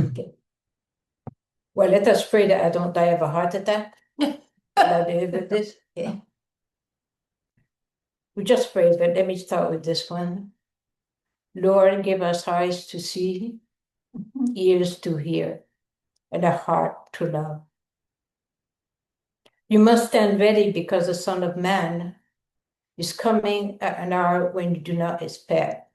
Okay. Well, let us pray that I don't die of a heart attack. I live with this. Okay. We just pray, but let me start with this one. Lord, give us eyes to see, ears to hear, and a heart to love. You must stand ready because the Son of Man is coming at an hour when you do not expect.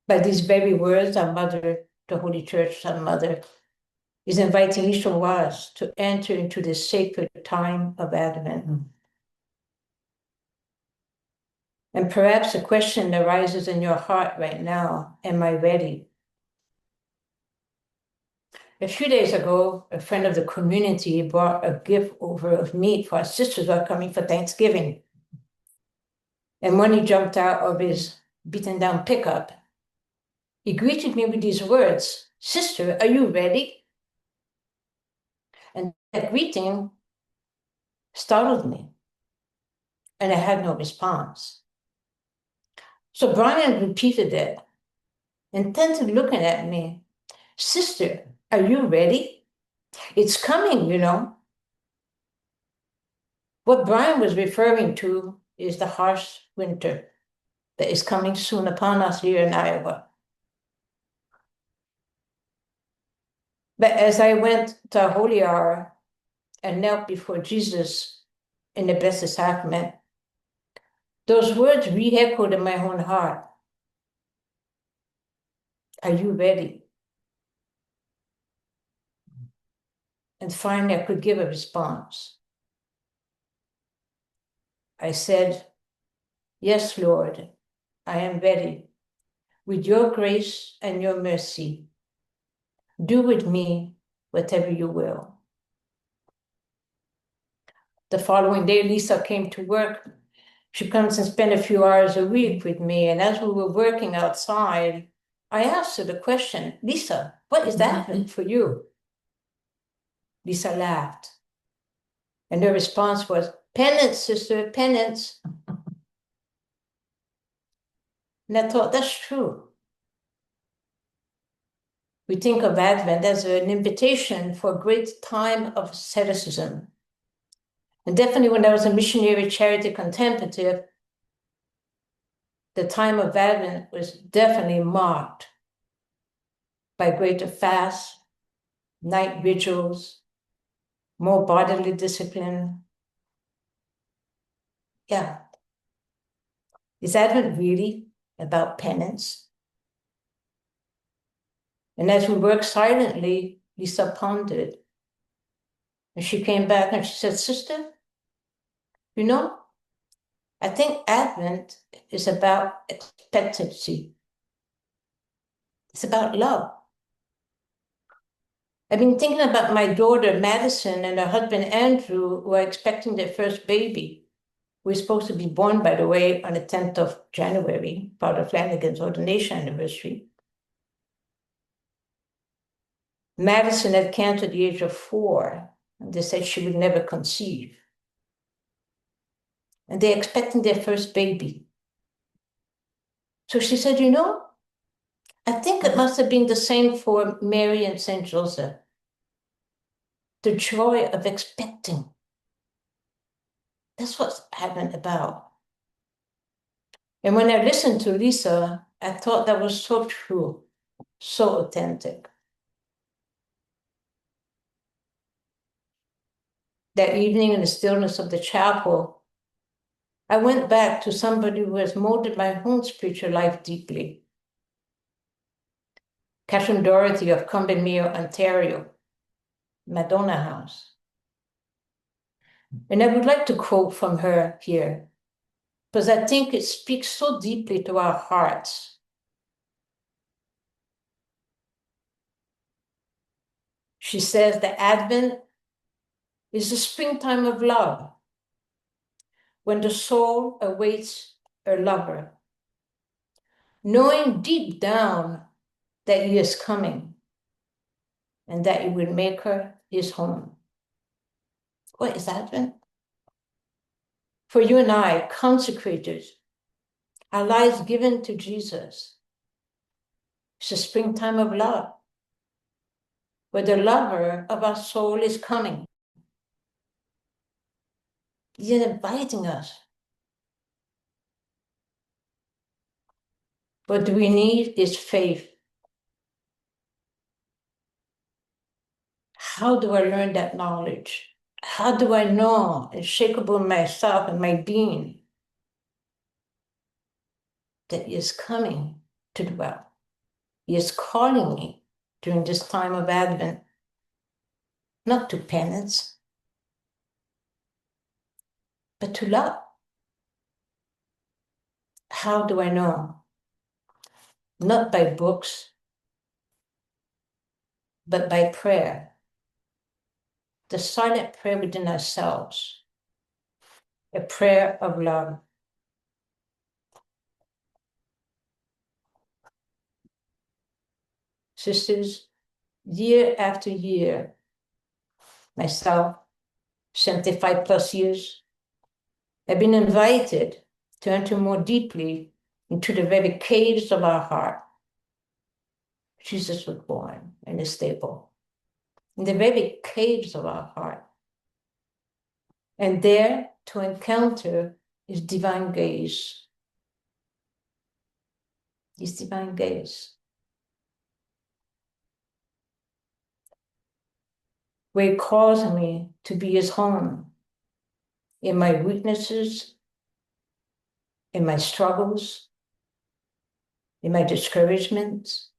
By these very words, our Mother, the Holy Church, our Mother, is inviting each of us to enter into this sacred time of Advent. And perhaps a question arises in your heart right now, am I ready? A few days ago, a friend of the community brought a gift over of meat for our sisters who are coming for Thanksgiving. And when he jumped out of his beaten down pickup, he greeted me with these words, "Sister, are you ready?" And that greeting startled me, and I had no response. So Brian repeated it, intently looking at me, "Sister, are you ready? It's coming, you know." What Brian was referring to is the harsh winter that is coming soon upon us here in Iowa. But as I went to a holy hour and knelt before Jesus in the Blessed Sacrament, those words re-echoed in my own heart. Are you ready? And finally, I could give a response. I said, "Yes, Lord, I am ready. With your grace and your mercy, do with me whatever you will." The following day, Lisa came to work. She comes and spent a few hours a week with me. And as we were working outside, I asked her the question, "Lisa, what is that for you?" Lisa laughed. And her response was, "Penance, sister, penance." And I thought, that's true. We think of Advent as an invitation for a great time of asceticism. And definitely when I was a missionary charity contemplative, the time of Advent was definitely marked by greater fast, night vigils, more bodily discipline. Yeah. Is Advent really about penance? And as we worked silently, Lisa pondered. And she came back and she said, "Sister, you know, I think Advent is about expectancy. It's about love. I've been thinking about my daughter, Madison, and her husband, Andrew, who are expecting their first baby, who is supposed to be born, by the way, on the 10th of January, Father Flanagan's ordination anniversary. Madison had cancer at the age of 4, and they said she would never conceive. And they're expecting their first baby. So she said, you know, I think it must have been the same for Mary and Saint Joseph. The joy of expecting. That's what's Advent about. And when I listened to Lisa, I thought that was so true, so authentic. That evening in the stillness of the chapel, I went back to somebody who has molded my own spiritual life deeply. Catherine Doherty of Combermere, Ontario, Madonna House. And I would like to quote from her here, because I think it speaks so deeply to our hearts. She says the Advent is the springtime of love, when the soul awaits her lover, knowing deep down that he is coming and that he will make her his home. What is Advent? For you and I, consecrated, our lives given to Jesus, it's a springtime of love. where the lover of our soul is coming. He's inviting us. What we need is faith. How do I learn that knowledge? How do I know, unshakable myself and my being, that He is coming to dwell? He is calling me during this time of Advent, not to penance, but to love. How do I know? Not by books, but by prayer. The silent prayer within ourselves, a prayer of love. Sisters, year after year, myself, 75 plus years, have been invited to enter more deeply into the very caves of our heart. Jesus was born in a stable, in the very caves of our heart. And there to encounter His divine gaze. His divine gaze. Where He calls me to be His home in my weaknesses, in my struggles, in my discouragements,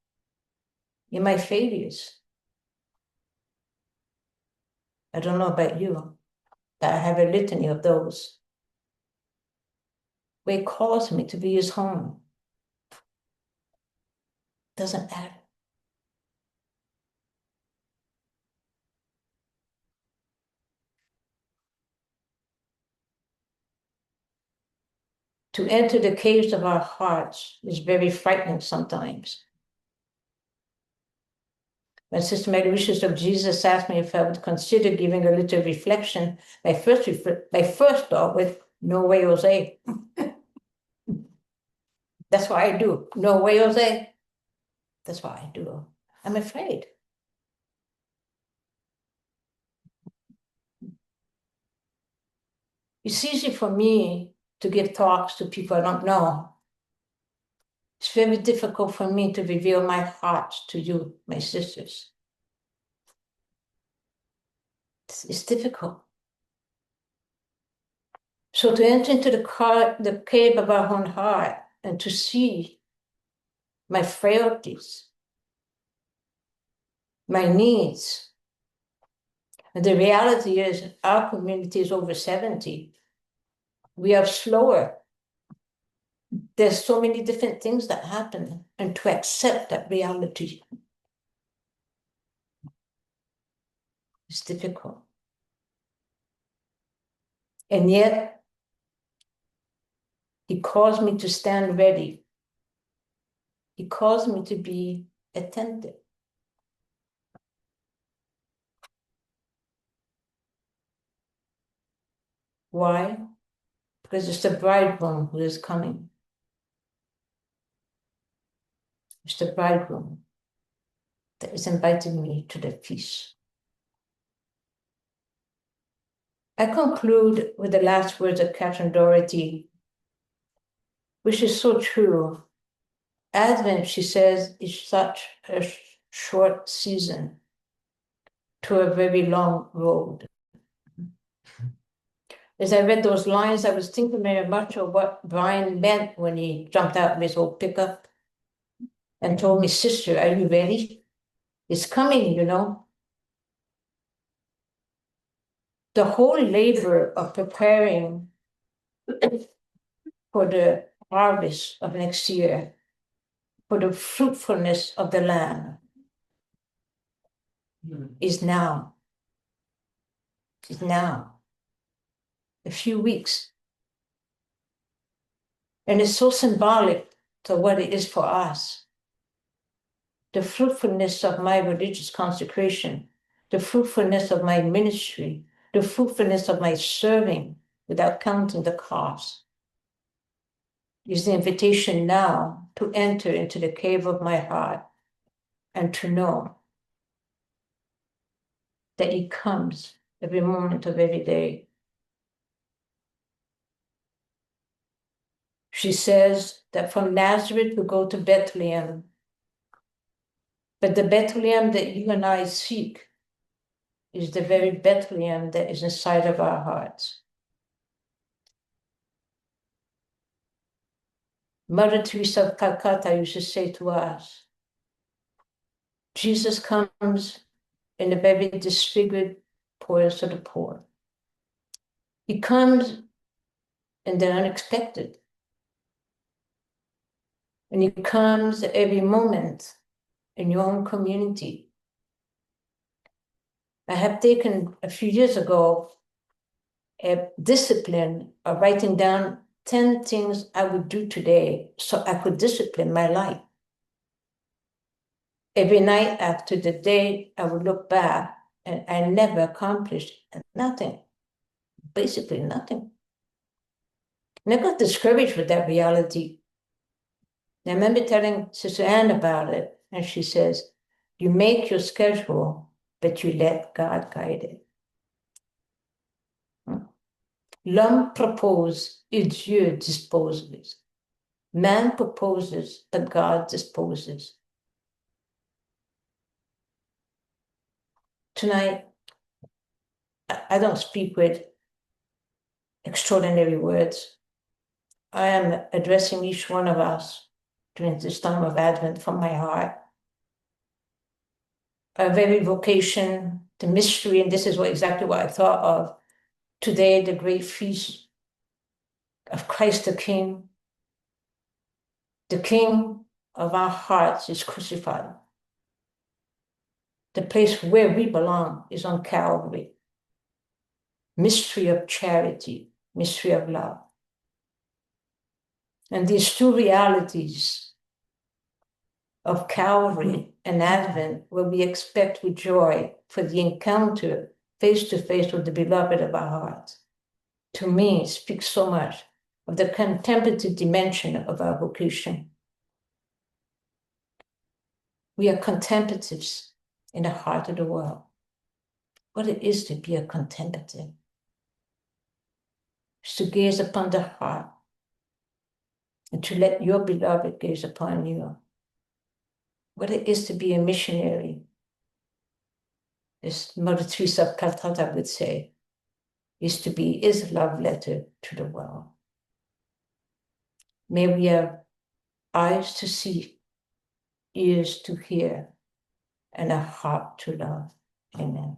in my failures. I don't know about you, but I have a litany of those. Where He calls me to be His home. Doesn't matter. To enter the caves of our hearts is very frightening sometimes. When Sister Mary Wishes of Jesus asked me if I would consider giving a little reflection, my first thought was, no way, Jose. That's what I do. No way, Jose. That's what I do. I'm afraid. It's easy for me to give talks to people I don't know. It's very difficult for me to reveal my heart to you, my sisters. It's difficult. So to enter into the cave of our own heart and to see my frailties, my needs. And the reality is our community is over 70. We are slower. There's so many different things that happen, and to accept that reality is difficult. And yet, He calls me to stand ready. He calls me to be attentive. Why? Because it's the bridegroom who is coming. It's the bridegroom that is inviting me to the feast. I conclude with the last words of Catherine Doherty, which is so true. Advent, she says, is such a short season to a very long road. As I read those lines, I was thinking very much of what Brian meant when he jumped out of his old pickup and told me, sister, are you ready? It's coming, you know. The whole labor of preparing for the harvest of next year, for the fruitfulness of the land, is now. Is now. A few weeks. And it's so symbolic to what it is for us. The fruitfulness of my religious consecration, the fruitfulness of my ministry, the fruitfulness of my serving without counting the cost, is the invitation now to enter into the cave of my heart and to know that he comes every moment of every day. She says that from Nazareth we go to Bethlehem, but the Bethlehem that you and I seek is the very Bethlehem that is inside of our hearts. Mother Teresa of Calcutta used to say to us, Jesus comes in the very disfigured poorest of the poor. He comes in the unexpected. And he comes every moment in your own community. I have taken a few years ago a discipline of writing down 10 things I would do today so I could discipline my life. Every night after the day, I would look back and I never accomplished nothing, basically nothing. And I got discouraged with that reality. And I remember telling Sister Anne about it, and she says, you make your schedule, but you let God guide it. L'homme propose et Dieu dispose. Man proposes, but God disposes. Tonight, I don't speak with extraordinary words. I am addressing each one of us during this time of Advent from my heart. Our very vocation, the mystery, and this is exactly what I thought of today, the great feast of Christ the King. The King of our hearts is crucified. The place where we belong is on Calvary. Mystery of charity, mystery of love. And these two realities of Calvary and Advent, where we expect with joy for the encounter face to face with the beloved of our hearts, to me speaks so much of the contemplative dimension of our vocation. We are contemplatives in the heart of the world. What it is to be a contemplative is to gaze upon the heart and to let your beloved gaze upon you. What it is to be a missionary, as Mother Teresa of Calcutta would say, is to be his love letter to the world. May we have eyes to see, ears to hear, and a heart to love. Amen.